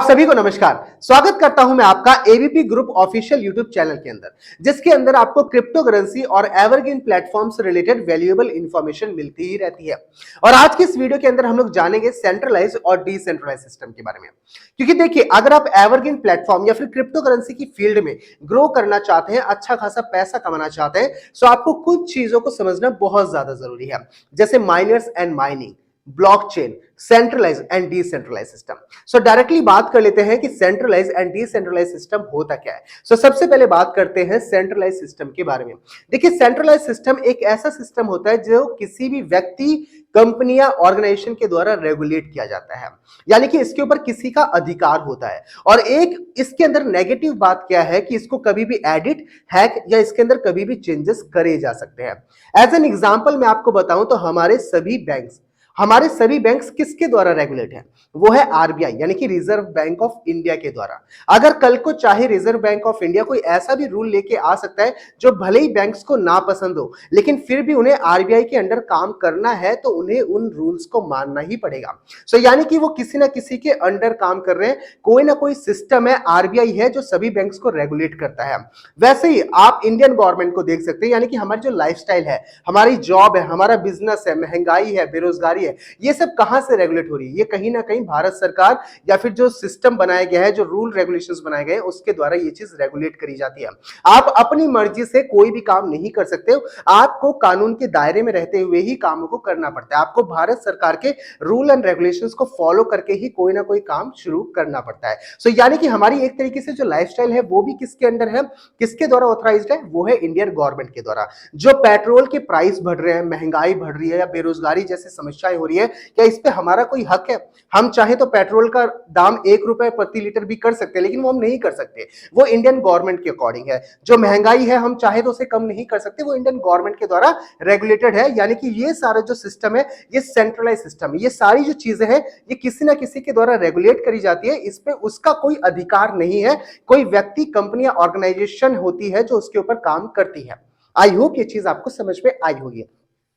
आप सभी को नमस्कार। स्वागत करता हूं मैं आपका ABP group official YouTube channel के अंदर, जिसके अंदर आपको क्रिप्टो करेंसी और एवरग्रीन प्लेटफॉर्म से रिलेटेड वैल्यूएबल इंफॉर्मेशन मिलती ही रहती है। और आज की इस वीडियो के अंदर हम लोग जानेंगे सेंट्रलाइज और डिसेंट्रलाइज सिस्टम के बारे में। क्योंकि देखिए, अगर आप एवरग्रीन प्लेटफॉर्म या फिर क्रिप्टो करेंसी की फील्ड में ग्रो करना चाहते हैं, अच्छा खासा पैसा कमाना चाहते हैं, तो आपको कुछ चीजों को समझना बहुत ज्यादा जरूरी है, जैसे miners and mining, blockchain, centralize and decentralize system. So directly बात कर लेते हैं कि सेंट्रलाइज एंड डिसेंट्रलाइज सिस्टम होता क्या है। सबसे पहले बात करते हैं सेंट्रलाइज सिस्टम के बारे में। देखिए, सेंट्रलाइज सिस्टम एक ऐसा सिस्टम होता है जो किसी भी व्यक्ति, कंपनी या ऑर्गेनाइजेशन के द्वारा रेगुलेट किया जाता है, यानी कि इसके ऊपर किसी का अधिकार होता है। और एक इसके अंदर नेगेटिव बात क्या है कि इसको कभी भी एडिट, हैक या इसके अंदर कभी भी चेंजेस करे जा सकते हैं। एज एन एग्जांपल मैं आपको बताऊं तो हमारे सभी बैंक्स किसके द्वारा रेगुलेट है? वो है आरबीआई, यानी कि रिजर्व बैंक ऑफ इंडिया के द्वारा। अगर कल को चाहे रिजर्व बैंक ऑफ इंडिया कोई ऐसा भी रूल लेके आ सकता है जो भले ही बैंक्स को ना पसंद हो, लेकिन फिर भी उन्हें आरबीआई के अंडर काम करना है तो उन्हें उन रूल्स को मानना ही पड़ेगा। यानी कि वो किसी ना किसी के अंडर काम कर रहे हैं, कोई ना कोई सिस्टम है, आरबीआई है जो सभी बैंक्स को रेगुलेट करता है। वैसे ही आप इंडियन गवर्नमेंट को देख सकते हैं, यानी कि हमारी जो लाइफस्टाइल है, हमारी जॉब है, हमारा बिजनेस है, महंगाई है, बेरोजगारी है, ये सब कहां से रेगुलेट हो रही है? ये कहीं ना कहीं भारत सरकार या फिर जो सिस्टम बनाया गया है, जो रूल रेगुलेशंस बनाए गए हैं, उसके द्वारा ये चीज रेगुलेट करी जाती है। आप अपनी मर्जी से कोई भी काम नहीं कर सकते हो, आपको कानून के दायरे में रहते हुए ही कामों को करना पड़ता है। आपको भारत सरकार के रूल एंड रेगुलेशंस को फॉलो करके ही कोई ना कोई काम शुरू करना पड़ता है। यानी कि हमारी एक तरीके से जो लाइफस्टाइल है वो भी किसके अंडर है, किसके द्वारा ऑथराइज्ड है? वो है इंडियन गवर्नमेंट के द्वारा। जो पेट्रोल के प्राइस बढ़ रहे हैं, महंगाई बढ़ रही है या बेरोजगारी जैसी समस्याएं हो रही है, क्या इस पे हमारा कोई हक है? हम चाहे तो पेट्रोल का दाम 1 रुपए प्रति लीटर भी कर सकते हैं, लेकिन वो हम नहीं कर सकते, वो इंडियन गवर्नमेंट के अकॉर्डिंग है। जो महंगाई है हम चाहे तो उसे कम नहीं कर सकते, वो इंडियन गवर्नमेंट के द्वारा रेगुलेटेड है। यानी कि ये सारा जो सिस्टम है, ये सेंट्रलाइज सिस्टम है। ये सारी जो चीजें हैं, ये किसी ना किसी के द्वारा रेगुलेट करी जाती है, इस पे उसका कोई अधिकार नहीं है। कोई व्यक्ति, कंपनी या ऑर्गेनाइजेशन होती है जो उसके ऊपर काम करती है। आई होप ये चीज आपको समझ में आई होगी।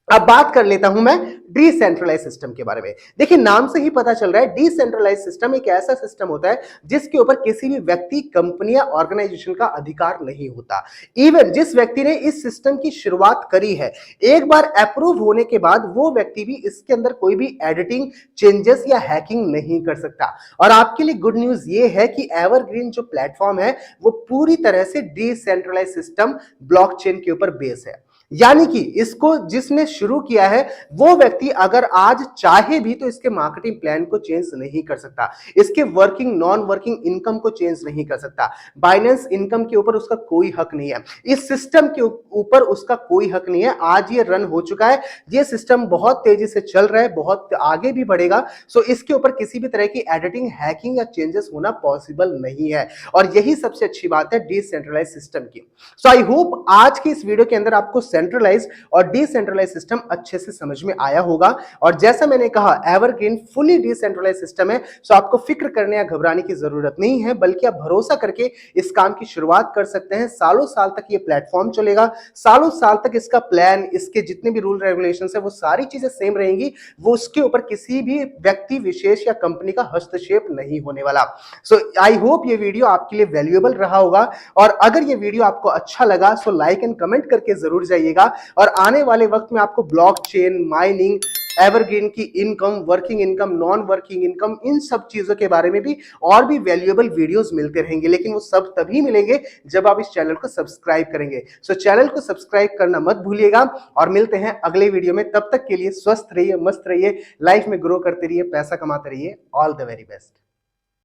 अब बात कर लेता हूं मैं डिसेंट्रलाइज सिस्टम के बारे में। देखिए, नाम से ही पता चल रहा है, डिसेंट्रलाइज सिस्टम एक ऐसा सिस्टम होता है जिसके ऊपर किसी भी व्यक्ति, कंपनी या ऑर्गेनाइजेशन का अधिकार नहीं होता। इवन जिस व्यक्ति ने इस सिस्टम की शुरुआत करी है, एक बार अप्रूव होने के बाद वो व्यक्ति भी इसके अंदर कोई भी एडिटिंग, चेंजेस या हैकिंग नहीं कर सकता। और आपके लिए गुड न्यूज ये है कि एवरग्रीन जो प्लेटफॉर्म है वो पूरी तरह से डिसेंट्रलाइज सिस्टम, ब्लॉकचेन के ऊपर बेस है। यानी कि इसको जिसने शुरू किया है वो व्यक्ति अगर आज चाहे भी तो इसके मार्केटिंग प्लान को चेंज नहीं कर सकता, इसके वर्किंग, नॉन वर्किंग इनकम को चेंज नहीं कर सकता। बाइनेंस इनकम के ऊपर उसका कोई हक नहीं है, इस सिस्टम के ऊपर उसका कोई हक नहीं है। आज ये रन हो चुका है, ये सिस्टम बहुत तेजी से चल रहा है, बहुत आगे भी बढ़ेगा। इसके ऊपर किसी भी तरह की एडिटिंग, हैकिंग या चेंजेस होना पॉसिबल नहीं है। और यही सबसे अच्छी बात है डिसेंट्रलाइज सिस्टम की। आई होप आज की इस वीडियो के अंदर आपको सेंट्रलाइज और डिसेंट्रलाइज सिस्टम अच्छे से समझ में आया होगा। और जैसा मैंने कहा, एवरग्रीन फुली डिसेंट्रलाइज सिस्टम है, सो आपको फिक्र करने या घबराने की जरूरत नहीं है, बल्कि आप भरोसा करके इस काम की शुरुआत कर सकते हैं। सालों साल तक ये प्लेटफॉर्म चलेगा, सालों साल तक इसका प्लान, इसके जितने भी रूल रेगुलेशंस है वो सारी चीजें सेम रहेंगी। वो उसके ऊपर किसी भी व्यक्ति विशेष या कंपनी का हस्तक्षेप नहीं होने वाला। आई होप ये वीडियो आपके लिए वैल्यूएबल रहा होगा। और अगर ये वीडियो आपको अच्छा लगा सो लाइक एंड कमेंट करके जरूर जाइएगा। और आने वाले वक्त में आपको ब्लॉकचेन, माइनिंग, एवरग्रीन की income, working income, non working income, इन सब चीजों के बारे में भी और भी वैल्यूएबल वीडियोस मिलते रहेंगे, लेकिन वो सब तभी मिलेंगे जब आप इस चैनल को सब्सक्राइब करेंगे। चैनल को सब्सक्राइब करना मत भूलिएगा। और मिलते हैं अगले वीडियो में, तब तक के लिए स्वस्थ रहिए, मस्त रहिए, लाइफ में ग्रो करते रहिए, पैसा कमाते रहिए। All the very best.